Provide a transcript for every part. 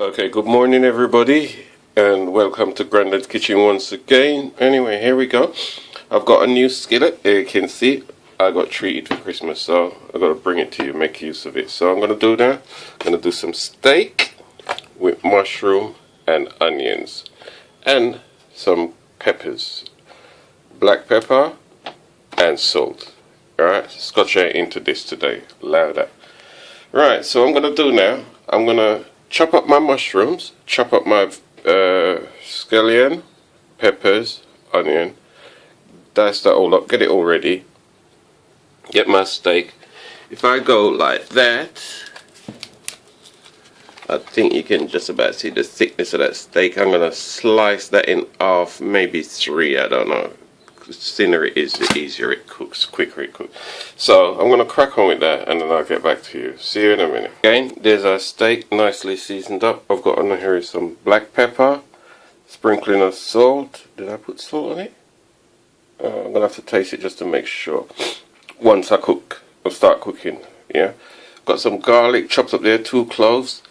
Okay, good morning everybody and welcome to Grandad's Kitchen once again. Anyway, here we go. I've got a new skillet. Here you can see I got treated for Christmas, so I've got to bring it to you, make use of it. So I'm going to do that. I'm going to do some steak with mushroom and onions and some peppers, black pepper and salt. Alright, scotch out into this today. Allow that. Right, so I'm going to do now, I'm going to chop up my mushrooms, chop up my scallion, peppers, onion, dice that all up, get it all ready, get my steak. If I go like that, I think you can just about see the thickness of that steak. I'm going to slice that in half, maybe three, I don't know. The thinner it is, the easier it cooks, quicker it cooks. So I'm going to crack on with that and then I'll get back to you. See you in a minute. Again, there's our steak nicely seasoned up. I've got on here some black pepper, sprinkling of salt. Did I put salt on it? I'm going to have to taste it just to make sure. Once I cook, I'll start cooking. Yeah. Got some garlic chopped up there, 2 cloves.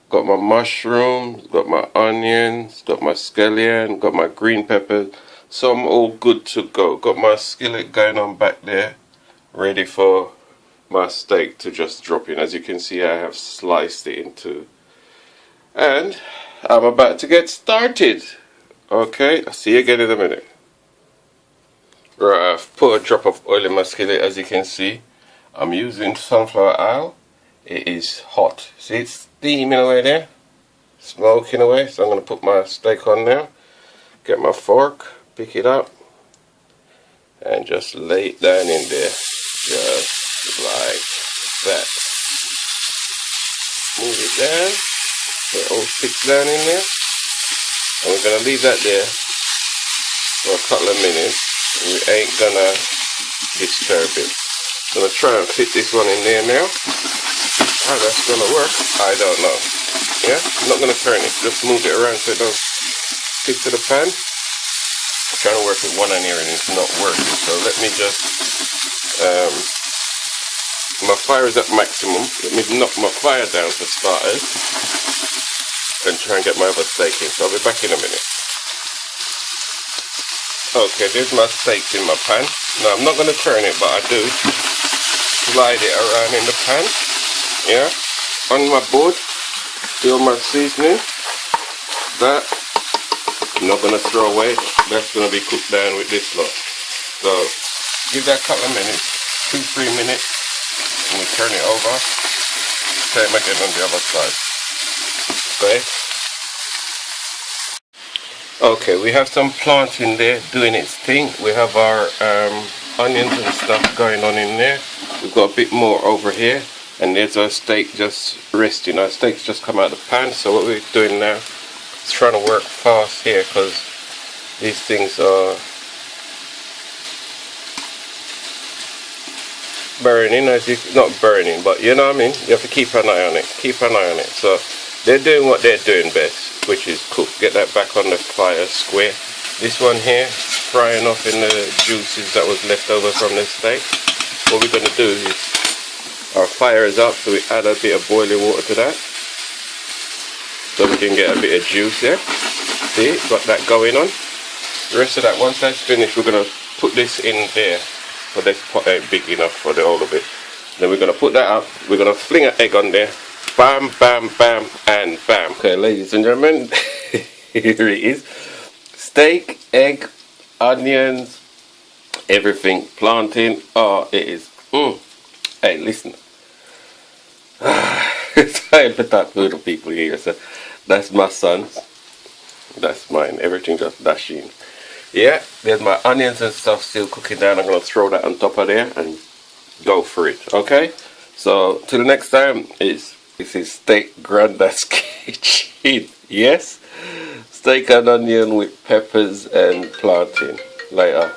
Got my mushrooms, got my onions, got my scallion, got my green peppers. So I'm all good to go. Got my skillet going on back there, ready for my steak to just drop in. As you can see, I have sliced it into. And I'm about to get started. Okay, I'll see you again in a minute. Right, I've put a drop of oil in my skillet. As you can see, I'm using sunflower oil. It is hot. See, it's steaming away there, smoking away. So I'm going to put my steak on now. Get my fork. Pick it up and just lay it down in there, just like that. Move it down, so it all sticks down in there, and we're going to leave that there for a couple of minutes. We ain't going to disturb it. I'm going to try and fit this one in there now. How that's going to work, I don't know. Yeah, I'm not going to turn it, just move it around so it don't stick to the pan. I'm trying to work with one on here and it's not working, so let me just my fire is at maximum. Let me knock my fire down for starters and try and get my other steak in, so I'll be back in a minute. Okay, there's my steak in my pan. Now I'm not going to turn it, but I do slide it around in the pan. Yeah, on my board, see all my seasoning. That I'm not going to throw away. That's going to be cooked down with this lot. So give that a couple of minutes, 2-3 minutes, and we turn it over. Same again on the other side. Okay. Okay, we have some plants in there doing its thing. We have our onions and stuff going on in there. We've got a bit more over here, and there's our steak just resting. Our steak's just come out of the pan. So what we're doing now, trying to work fast here because these things are burning, not burning, but you know what I mean, you have to keep an eye on it, so they're doing what they're doing best, which is cook. Get that back on the fire square. This one here frying off in the juices that was left over from the steak. What we're going to do is, our fire is up, so we add a bit of boiling water to that so we can get a bit of juice there. See, got that going on. The rest of that, once that's finished, we're going to put this in there, but this pot ain't big enough for the whole of it. Then we're going to put that up, we're going to fling an egg on there, bam, bam, bam, and bam. Okay, ladies and gentlemen, here it is. Steak, egg, onions, everything, plantain. Oh, it is. Hey, listen. Time to talk to the people here, so that's my son's, that's mine, everything just dashing. Yeah, there's my onions and stuff still cooking down. I'm going to throw that on top of there and go for it. Okay, so till the next time, this is Steak Grandad's Kitchen. Yes, steak and onion with peppers and plantain. Later.